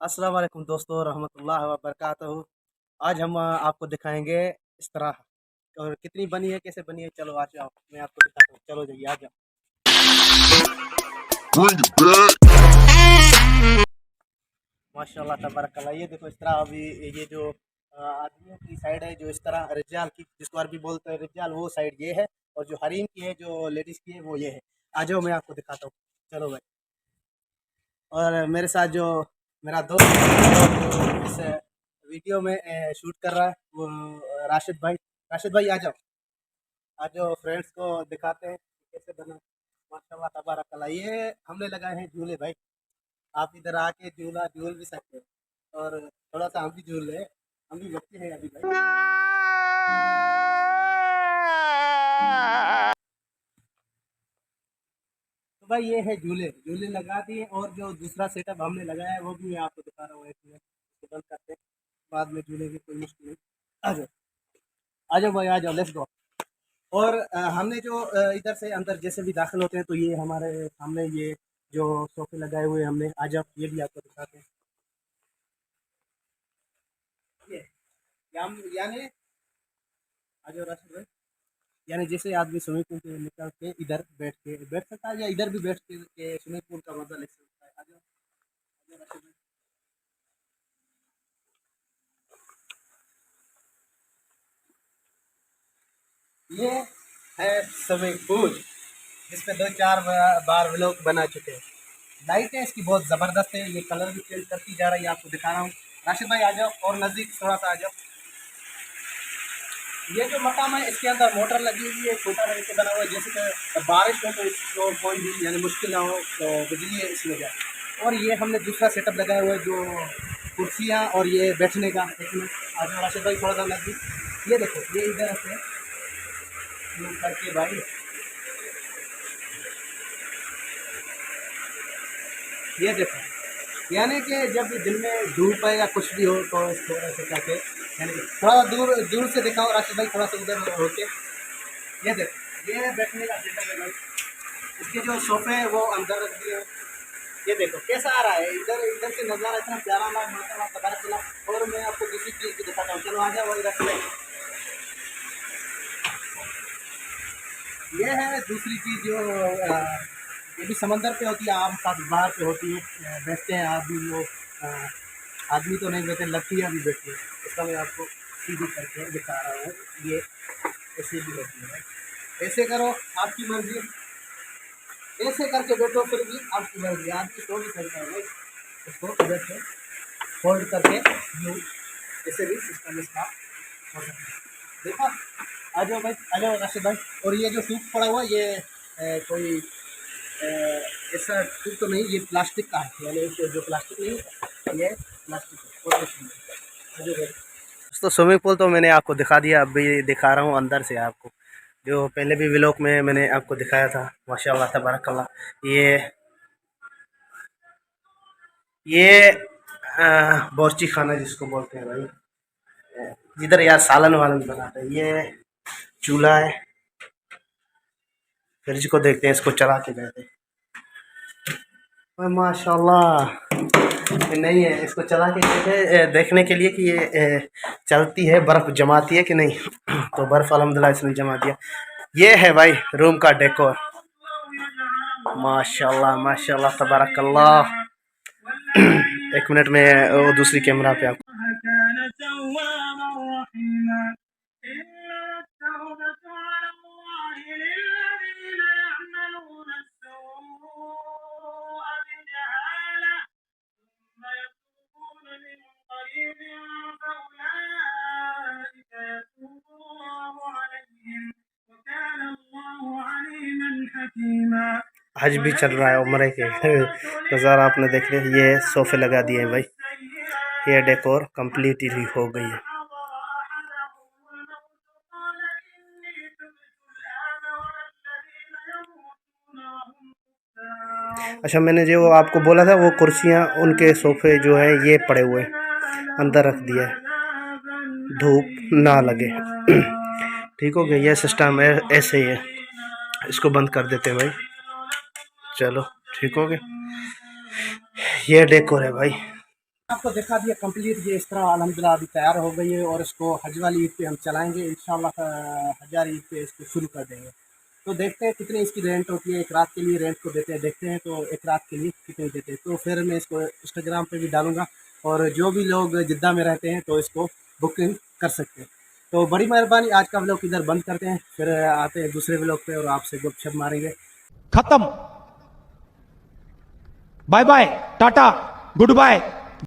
अस्सलाम वालेकुम दोस्तों रहमतुल्लाह व बरकातहू। आज हम आपको दिखाएंगे इस तरह और कितनी बनी है, कैसे बनी है। चलो आ जाओ, मैं आपको दिखाता हूँ। चलो जाइए, आ जाओ। माशाल्लाह तबारकल्लाह। ये देखो इस तरह। अभी ये जो आदमियों की साइड है, जो इस तरह रिजाल की, जिसको अरबी बोलते हैं रिजाल, वो साइड ये है। और जो हरीम की है, जो लेडीज़ की है, वो ये है। आ जाओ, मैं आपको दिखाता हूँ। चलो भाई। और मेरे साथ जो मेरा दोस्त है, जो इस वीडियो में शूट कर रहा है, वो राशिद भाई। राशिद भाई आ जाओ, आ जाओ, फ्रेंड्स को दिखाते हैं कि कैसे बना। माशाल्लाह तबारकल्लाह। ये हमने लगाए हैं झूले भाई। आप इधर आके झूला झूल भी सकते हो, और थोड़ा सा हम भी झूल रहे हैं। हम भी बच्चे हैं अभी भाई। तो भाई ये है झूले, झूले लगा दिए। और जो दूसरा सेटअप हमने लगाया है, वो भी मैं आपको दिखा रहा हूँ। एक मिनट, इसको बंद करते हैं, बाद में झूले की कोई मुश्किल नहीं। आ जाओ, आ जाओ भाई, आ जाओ, लेट्स गो। और हमने जो इधर से अंदर जैसे भी दाखिल होते हैं, तो ये हमारे सामने ये जो सोफे लगाए हुए हैं हमने। आ जाओ, ये भी आपको दिखाते हैं। ये यानी आ जाओ राशिद भाई। यानी जैसे आदमी स्विमिंग पूल से निकल के इधर बैठ सकता है, या इधर भी बैठ के स्विमिंग पूल का मजा ले सकता है। आ जाओ, आ जाओ राशिद भाई। ये है स्विमिंग पूल, जिसपे दो चार बार व्लॉग बना चुके हैं। लाइट है इसकी बहुत ज़बरदस्त है। ये कलर भी चेंज करती जा रही है, आपको दिखा रहा हूँ। राशिद भाई आ जाओ, और नज़दीक थोड़ा सा आ जाओ। ये जो मकाम है, इसके अंदर मोटर लगी हुई है, छोटा रंग से बना हुआ है। जैसे कि बारिश हो तो इसको कोई भी यानी मुश्किल ना हो, तो बिजली है इसमें जाए। और ये हमने दूसरा सेटअप लगाया हुआ है, जो कुर्सियाँ और ये बैठने का। एक मिनट, आ जाओ राशिद भाई, थोड़ा सा नज़दीक। ये देखो, ये इधर से यूँ करके भाई, ये देखो। यानी कि जब दिन में धूप है या कुछ भी हो, तो इसको ऐसे करके, यानी थोड़ा दूर दूर से दिखाओ राशिद भाई, थोड़ा सा उधर होके। ये देखो, ये बैठने का सेटअप है भाई। इसके जो सोफे हैं वो अंदर रख दिए हैं। ये देखो कैसा आ रहा है, इधर इधर से नज़ारा इतना प्यारा लगा, माशाल्लाह तबारकल्लाह। और मैं आपको दूसरी चीज़ भी दिखाता हूँ। चलो आ जाओ वही रख लें। ये है दूसरी चीज़ जो ये भी समंदर पे होती है, आम खास बाहर पे होती है। बैठते हैं आदमी लोग। आदमी तो नहीं बैठते, लड़कियाँ भी बैठती हैं। इसका मैं आपको सीधी करके दिखा रहा हूँ। ये ऐसे भी होती है भाई। ऐसे करो, आपकी मर्जी। ऐसे करके बैठो, फिर भी आपकी मर्जी। आदमी सो भी सकता है भाई, इसको इधर से फोल्ड करके यूँ, ऐसे भी सिस्टम इसका हो सकता है। देखा। आ जाओ भाई, आ जाओ राशिद भाई। और ये जो सूख पड़ा हुआ है, ये कोई अ, ऐसा सूख तो नहीं, ये प्लास्टिक का है। यानी जो प्लास्टिक नहीं होता, ये प्लास्टिक है, और कुछ नहीं। आ जाओ भाई। तो स्विमिंग पूल तो मैंने आपको दिखा दिया, अभी दिखा रहा हूँ अंदर से आपको। जो पहले भी व्लॉग में मैंने आपको दिखाया था। माशाल्लाह तबारकल्लाह। ये बावर्ची खाना जिसको बोलते हैं भाई, जिधर यार सालन वालन बनाते हैं। ये चूल्हा है। फ्रिज को देखते हैं, इसको चला के कहते हैं। ओए माशाल्लाह, ये नहीं है, इसको चला के कहते हैं, देखने के लिए कि ये चलती है, बर्फ़ जमाती है कि नहीं। तो बर्फ़ अल्हम्दुलिल्लाह इसने जमा दिया। ये है भाई रूम का डेकोर। माशाल्लाह माशाल्लाह तबारकल्लाह। एक मिनट में वो दूसरी कैमरा पे आपको। हज भी चल रहा है उम्र के। नज़ारा आपने देख लिया। ये सोफे लगा दिए हैं भाई। ये डेकोर कम्प्लीटली हो गई है। अच्छा, मैंने जो आपको बोला था, वो कुर्सियाँ, उनके सोफे जो है ये पड़े हुए हैं, अंदर रख दिया है, धूप ना लगे। ठीक हो गया, ये सिस्टम है, ऐसे ही है। इसको बंद कर देते हैं भाई। चलो ठीक हो गया। ये डेकोर है भाई। आपको दिखा दिया कंप्लीट, ये इस तरह अल्हम्दुलिल्लाह अभी तैयार हो गई है और इसको हज वाली ईद पे हम चलाएंगे इंशाल्लाह। हज़ार ईद पे इसको शुरू कर देंगे। तो देखते हैं कितनी इसकी रेंट होती है, एक रात के लिए रेंट को देते हैं, देखते हैं तो एक रात के लिए कितनी देते हैं। तो फिर मैं इसको इंस्टाग्राम पे भी डालूंगा और जो भी लोग जिद्दा में रहते हैं तो इसको बुकिंग कर सकते हैं। तो बड़ी मेहरबानी, आज का व्लॉग इधर बंद करते हैं, फिर आते हैं दूसरे व्लॉग पे और आपसे गपशप मारेंगे। खत्म। Bye bye, tata, good bye.